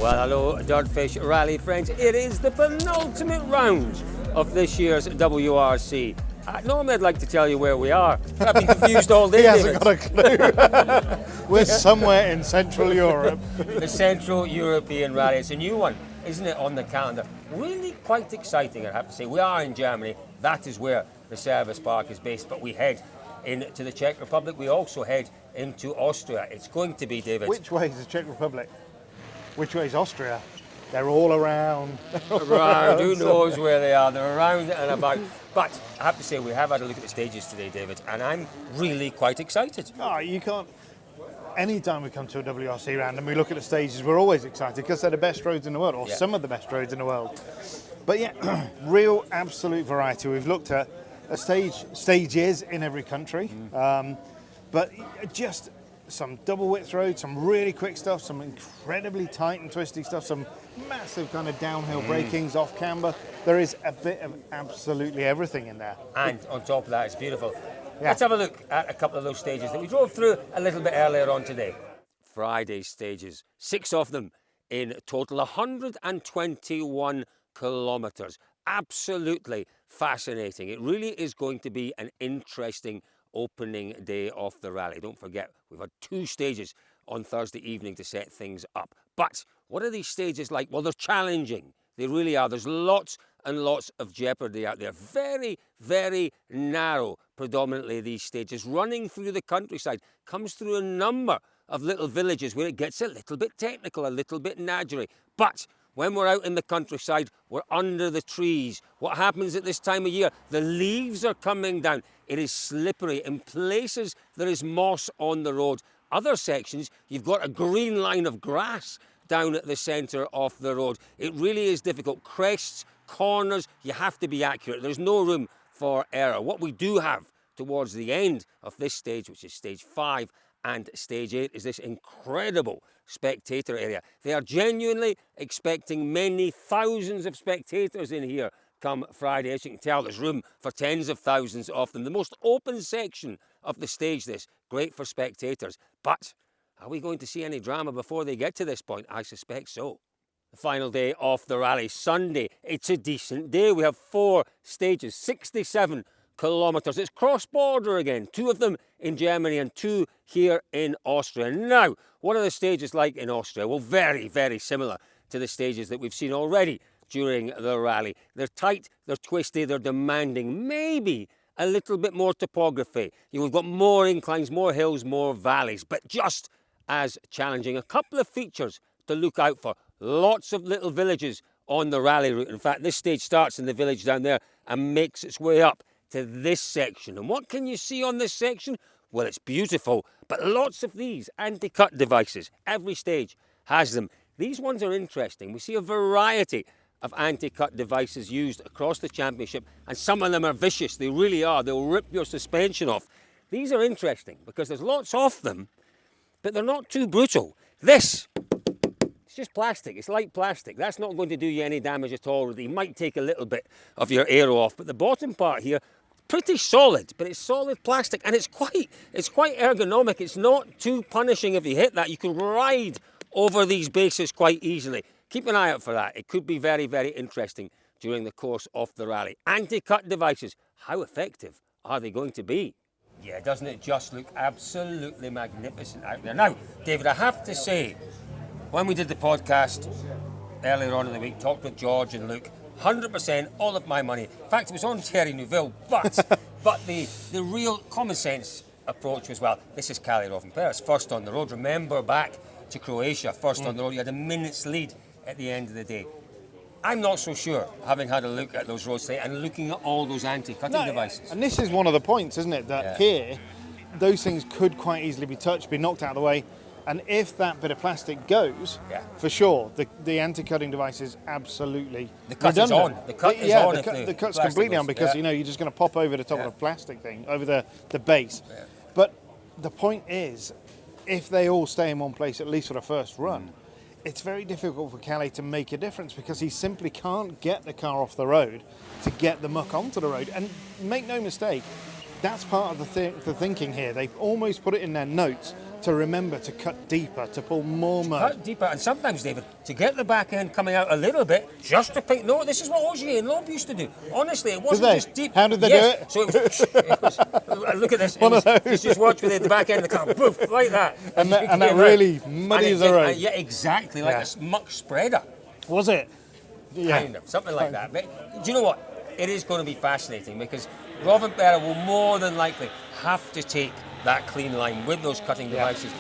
Well, hello, Dirtfish Rally friends. It is the penultimate round of this year's WRC. Normally I'd like to tell you where we are. I've been confused all day, He hasn't David. got a clue. We're somewhere in Central Europe. The Central European Rally. It's a new one, isn't it, on the calendar? Really quite exciting, I have to say. We are in Germany. That is where the service park is based, but we head into the Czech Republic. We also head into Austria. It's going to be, David. Which way is the Czech Republic? Which way is Austria? They're all around. Around, who knows where they are? They're around and about. But I have to say, we have had a look at the stages today, David, and I'm really quite excited. Oh, you can't. Anytime we come to a WRC round and we look at the stages, we're always excited because they're the best roads in the world, or some of the best roads in the world. But yeah, real absolute variety. We've looked at stages in every country, but just some double width roads, some really quick stuff, some incredibly tight and twisty stuff, some massive kind of downhill brakings off camber. There is a bit of absolutely everything in there. And on top of that, it's beautiful. Yeah. Let's have a look at a couple of those stages that we drove through a little bit earlier on today. Friday's stages, 6 of them in total, 121 kilometres. Absolutely fascinating. It really is going to be an interesting opening day of the rally. Don't forget, we've had 2 stages on Thursday evening to set things up. But what are these stages like? Well, they're challenging. They really are. There's lots and lots of jeopardy out there. Very, very narrow, predominantly, these stages. Running through the countryside, comes through a number of little villages where it gets a little bit technical, a little bit nadgery. But when we're out in the countryside, we're under the trees. What happens at this time of year? The leaves are coming down. It is slippery. In places, there is moss on the road. Other sections, you've got a green line of grass down at the centre of the road. It really is difficult. Crests, corners, you have to be accurate. There's no room for error. What we do have towards the end of this stage, which is stage 5 and stage 8, is this incredible spectator area. They are genuinely expecting many thousands of spectators in here come Friday. As you can tell, there's room for tens of thousands of them. The most open section of the stage, this. Great for spectators. But are we going to see any drama before they get to this point? I suspect so. The final day of the rally, Sunday. It's a decent day. We have 4 stages, 67 kilometres. It's cross-border again. 2 of them in Germany and 2 here in Austria. Now, what are the stages like in Austria? Well, very, very similar to the stages that we've seen already during the rally. They're tight, they're twisty, they're demanding. Maybe a little bit more topography. We've got more inclines, more hills, more valleys, but just as challenging. A couple of features to look out for. Lots of little villages on the rally route. In fact, this stage starts in the village down there and makes its way up to this section. And what can you see on this section? Well, it's beautiful, but lots of these anti-cut devices. Every stage has them. These ones are interesting. We see a variety of anti-cut devices used across the championship, and some of them are vicious. They really are. They'll rip your suspension off. These are interesting because there's lots of them, but they're not too brutal. This, it's just plastic. It's light plastic. That's not going to do you any damage at all. It might take a little bit of your aero off, but the bottom part here, pretty solid, but it's solid plastic, and it's quite ergonomic. It's not too punishing if you hit that. You can ride over these bases quite easily. Keep an eye out for that. It could be very, very interesting during the course of the rally. Anti-cut devices, how effective are they going to be? Yeah, doesn't it just look absolutely magnificent out there? Now, David, I have to say, when we did the podcast earlier on in the week, talked with George and Luke, 100% all of my money. In fact, it was on Thierry Neuville, but the real common sense approach was, well, this is Kalle Rovanperä, first on the road. Remember back to Croatia, first on the road, you had a minute's lead at the end of the day. I'm not so sure, having had a look at those roads today and looking at all those anti-cutting devices. And this is one of the points, isn't it, that here, those things could quite easily be touched, be knocked out of the way. And if that bit of plastic goes, for sure, the anti-cutting device is absolutely the cut redundant. is on. The cut is on. The cut's completely on because you're just going to pop over the top of the plastic thing, over the base. Yeah. But the point is, if they all stay in one place, at least for the first run, it's very difficult for Kalle to make a difference because he simply can't get the car off the road to get the muck onto the road. And make no mistake, that's part of the thinking here. They've almost put it in their notes to remember to cut deeper, to pull more mud. Cut deeper, and sometimes, David, to get the back end coming out a little bit, just to pick. No, this is what Ogier and Loeb used to do. Honestly, it wasn't they? just deep. How did they do it? So it was look at this. Just watch with the back end of the car, poof, like that. And that really muddies the road. Yeah, exactly, like a muck spreader. Was it? Yeah. Kind of, something like that. But do you know what? It is going to be fascinating because Rovanperä will more than likely have to take that clean line with those cutting devices.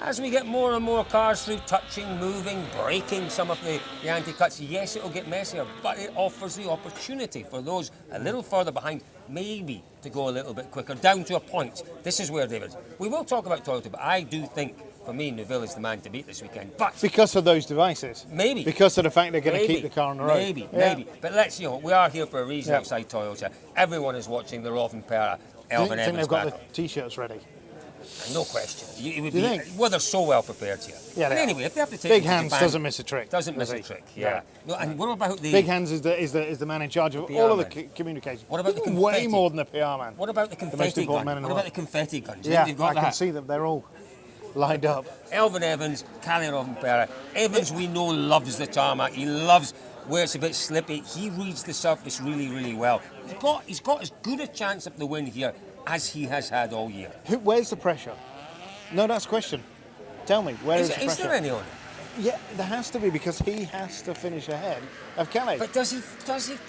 As we get more and more cars through, touching, moving, breaking some of the anti-cuts, yes, it'll get messier, but it offers the opportunity for those a little further behind maybe to go a little bit quicker, down to a point. This is where, David, we will talk about Toyota, but I do think, for me, Neuville is the man to beat this weekend. But because of those devices? Maybe. Because of the fact they're going to keep the car on the road? Maybe. But let's, we are here for a reason outside Toyota. Everyone is watching the Rovanperä Elvin Evans think they've got battle. the T-shirts ready? No question. It would Do you be, think? well, they're so well prepared here. Yeah, but they anyway, if they have to take Big it to Hands Japan, doesn't miss a trick. Doesn't miss a trick, yeah. No, and what about the Big Hands is the man in charge of PR all of man. the communication. What about the Even confetti? way more than the PR man. What about the most confetti important man gun? in What the about world. the confetti guns? Yeah, They've got I can that. see them. They're all lined up. Elvin Evans, Kalle Rovanperä. Evans, we know, loves the tarmac. He loves where it's a bit slippy. He reads the surface really, really well. He's got as good a chance of the win here as he has had all year. Where's the pressure? No, that's the question. Tell me, where is the pressure? Is there any on it? Yeah, there has to be because he has to finish ahead of Kalle. But does he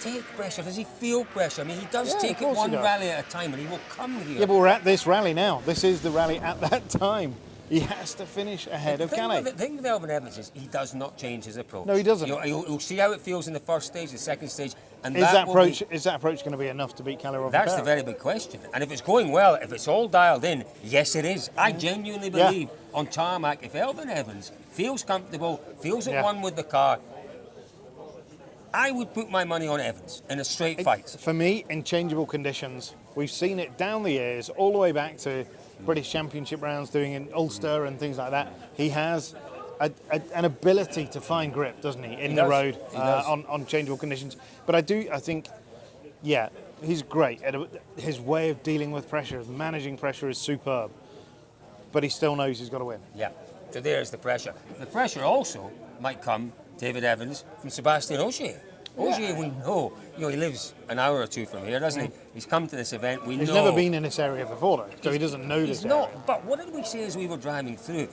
take pressure? Does he feel pressure? I mean, he does take it course one he does. rally at a time, and he will come here. Yeah, but we're at this rally now. This is the rally at that time. He has to finish ahead of Kalle. The thing with Elvin Evans is he does not change his approach. No, he doesn't. He'll see how it feels in the first stage, the second stage, and Is that approach going to be enough to beat Kalle Rovanperä? That's the very big question. And if it's going well, if it's all dialed in, yes, it is. I genuinely believe on tarmac, if Elvin Evans feels comfortable, feels at one with the car, I would put my money on Evans in a straight fight. For me, in changeable conditions, we've seen it down the years, all the way back to British Championship rounds, doing in Ulster and things like that. He has an ability to find grip, doesn't he, in the road on changeable conditions. But I think, he's great. His way of dealing with pressure, of managing pressure is superb. But he still knows he's got to win. Yeah, so there's the pressure. The pressure also might come, David Evans, from Sebastian Ogier. Ogier, we know, he lives an hour or two from here, doesn't he? He's come to this event, we know. He's never been in this area before, though, so he doesn't know this area. He's not, but what did we say as we were driving through?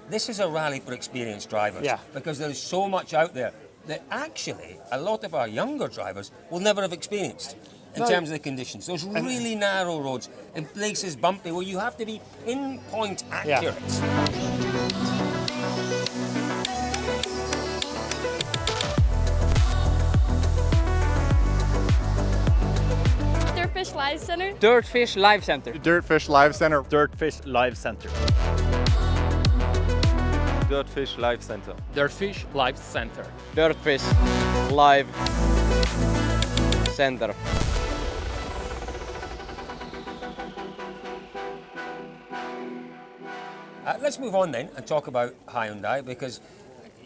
This is a rally for experienced drivers. Yeah. Because there's so much out there that actually a lot of our younger drivers will never have experienced in terms of the conditions. Those really narrow roads in places bumpy where you have to be pinpoint accurate. Dirtfish Live Center. Dirtfish Live Center. Dirtfish Live Center. Dirtfish Live Center. Dirtfish Live Center. Dirtfish Live Center. Dirtfish Live Center. Let's move on then and talk about Hyundai, because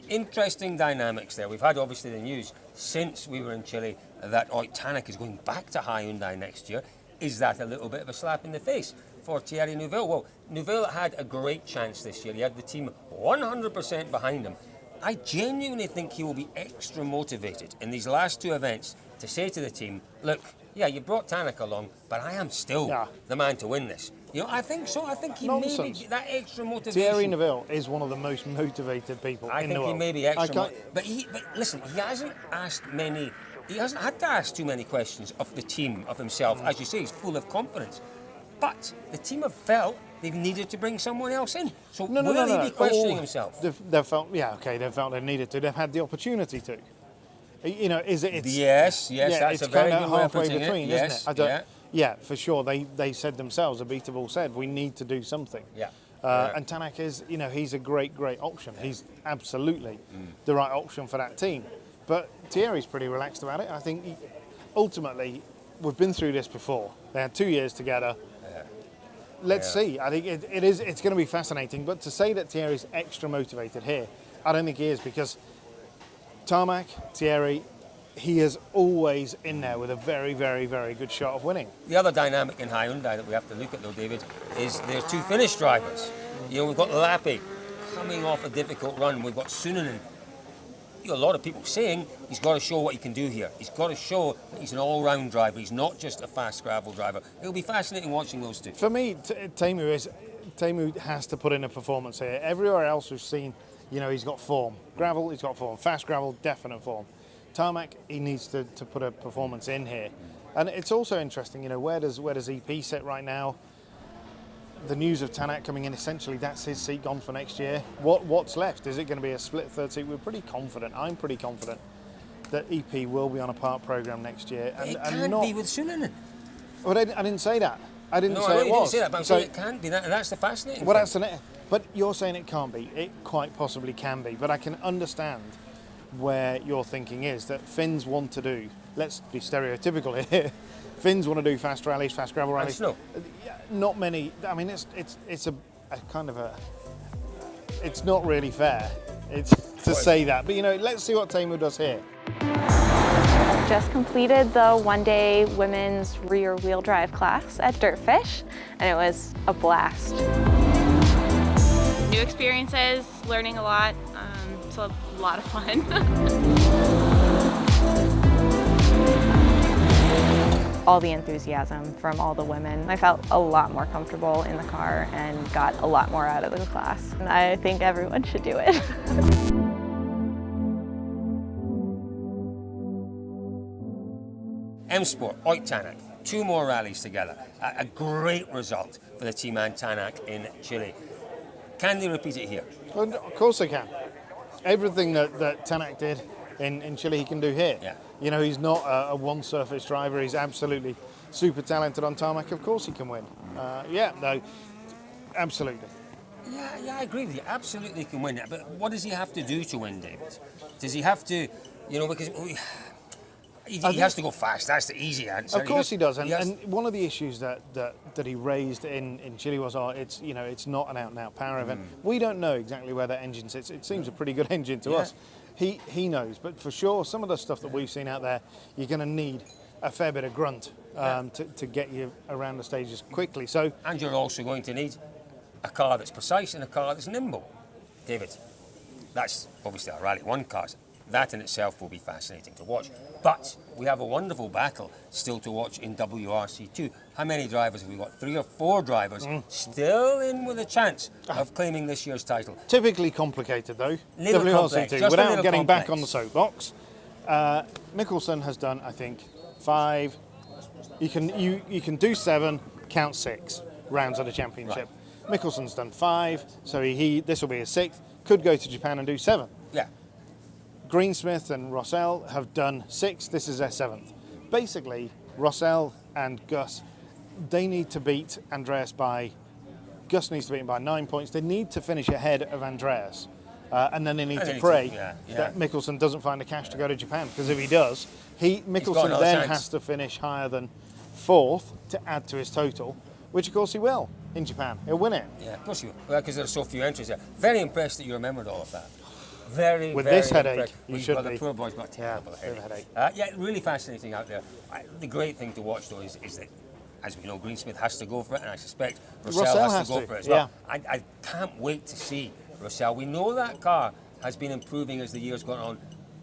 interesting dynamics there. We've had obviously the news since we were in Chile that Tarmac is going back to Hyundai next year. Is that a little bit of a slap in the face for Thierry Neuville? Well, Neuville had a great chance this year. He had the team 100% behind him. I genuinely think he will be extra motivated in these last two events to say to the team, look, yeah, you brought Tarmac along, but I am still the man to win this. I think so. I think he may be that extra motivation. Thierry Neuville is one of the most motivated people in the world. I think he may be extra but listen, he hasn't had to ask too many questions of the team, of himself. As you say, he's full of confidence. But the team have felt they've needed to bring someone else in. So will he be questioning himself? They felt, they felt they needed to. They've had the opportunity to. Is it? Yes, that's a very good way of putting between, it. Isn't it? Yeah, for sure. They said themselves, Abiteboul said, we need to do something. Yeah. And Tarmac is, he's a great option. He's absolutely the right option for that team. But Thierry's pretty relaxed about it. I think ultimately, we've been through this before. They had 2 years together. Let's see. I think it's going to be fascinating. But to say that Thierry's extra motivated here, I don't think he is, because Tarmac, Thierry, he is always in there with a very, very, very good shot of winning. The other dynamic in Hyundai that we have to look at, though, David, is their two Finnish drivers. You know, we've got Lappy coming off a difficult run. We've got Sunanen. You know, a lot of people saying he's got to show what he can do here. He's got to show that he's an all-round driver. He's not just a fast gravel driver. It'll be fascinating watching those two. For me, Teemu has to put in a performance here. Everywhere else we've seen, you know, he's got form. Gravel, he's got form. Fast gravel, definite form. Tarmac, he needs to put a performance in here. And it's also interesting, you know, where does EP sit right now? The news of Tanak coming in, essentially that's his seat gone for next year. What's left? Is it going to be a split third seat? We're pretty confident. I'm pretty confident that EP will be on a part programme next year. It can't be with Sunanen. But I didn't say that. I didn't say it you was. didn't say that, but I'm saying it can't be. That's the fascinating well, thing. But you're saying it can't be. It quite possibly can be. But I can understand where your thinking is, that Finns want to do, let's be stereotypical here, Finns want to do fast rallies, fast gravel rallies. And snow. Not many. I mean, it's a kind of a. It's not really fair. It's to say that, but you know, let's see what Teemu does here. Just completed the one-day women's rear wheel drive class at Dirtfish, and it was a blast. New experiences, learning a lot. It's a lot of fun. All the enthusiasm from all the women. I felt a lot more comfortable in the car and got a lot more out of the class. And I think everyone should do it. M-Sport, Oit Tanak, 2 more rallies together. A great result for the team and Tanak in Chile. Can they repeat it here? Well, of course they can. Everything that Tanak did in Chile, he can do here. Yeah. You know, he's not a one-surface driver. He's absolutely super talented on tarmac. Of course he can win. Absolutely. Yeah, I agree with you. Absolutely he can win it. But what does he have to do to win, David? Does he have to, you know, because he has to go fast. That's the easy answer. Of course he does. And one of the issues that he raised in Chile was, it's not an out-and-out power event. We don't know exactly where that engine sits. It seems a pretty good engine to us. He knows, but for sure, some of the stuff that we've seen out there, you're going to need a fair bit of grunt to get you around the stages quickly. So, and you're also going to need a car that's precise and a car that's nimble. David, that's obviously our Rally 1 cars. That in itself will be fascinating to watch. But we have a wonderful battle still to watch in WRC2. How many drivers have we got? 3 or 4 drivers still in with a chance of claiming this year's title. Typically complicated though, WRC2, without getting back on the soapbox. Mickelson has done, I think, 5. You can do 7, count 6 rounds of the championship. Right. Mickelson's done 5, so this will be his 6th. Could go to Japan and do 7. Yeah. Greensmith and Rossell have done 6, this is their 7th. Basically, Rossell and Gus, they need to beat Andreas Gus needs to beat him by 9 points. They need to finish ahead of Andreas. And then they need to pray that Mickelson doesn't find the cash to go to Japan, because if he does, Mickelson then has to finish higher than 4th to add to his total, which of course he will in Japan. He'll win it. Yeah, of course he will, because there are so few entries there. Very impressed that you remembered all of that. With this headache, you should be. The poor boy's got a terrible headache. Really fascinating out there. The great thing to watch, though, is that, as we know, Greensmith has to go for it, and I suspect Rossell has to go for it as well. I can't wait to see Rossell. We know that car has been improving as the year's gone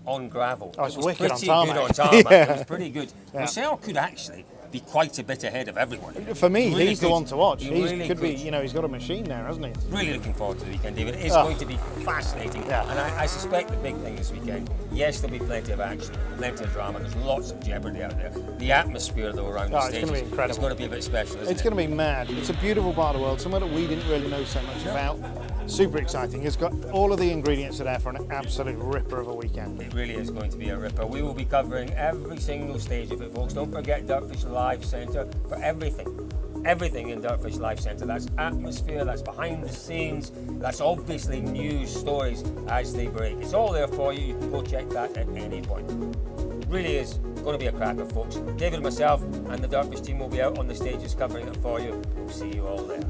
on gravel. Oh, it's it was wicked pretty on good tarmac. on tarmac. It was pretty good. Rossell could actually be quite a bit ahead of everyone. For me, really he's the one to watch. He really could be, he's got a machine there, hasn't he? Really looking forward to the weekend, David. It is going to be fascinating. Yeah. And I suspect the big thing this weekend, yes, there'll be plenty of action, plenty of drama. There's lots of jeopardy out there. The atmosphere, though, around the stages, it's going to be incredible. It's going to be a bit special, isn't it? It's going to be mad. It's a beautiful part of the world, somewhere that we didn't really know so much about. Super exciting. It's got all of the ingredients are there for an absolute ripper of a weekend. It really is going to be a ripper. We will be covering every single stage of it, folks. Don't forget Dirtfish Live Centre for everything. Everything in Dirtfish Live Centre. That's atmosphere, that's behind the scenes, that's obviously news stories as they break. It's all there for you. You can go check that at any point. Really is going to be a cracker, folks. David, myself, and the Dirtfish team will be out on the stages covering it for you. We'll see you all there.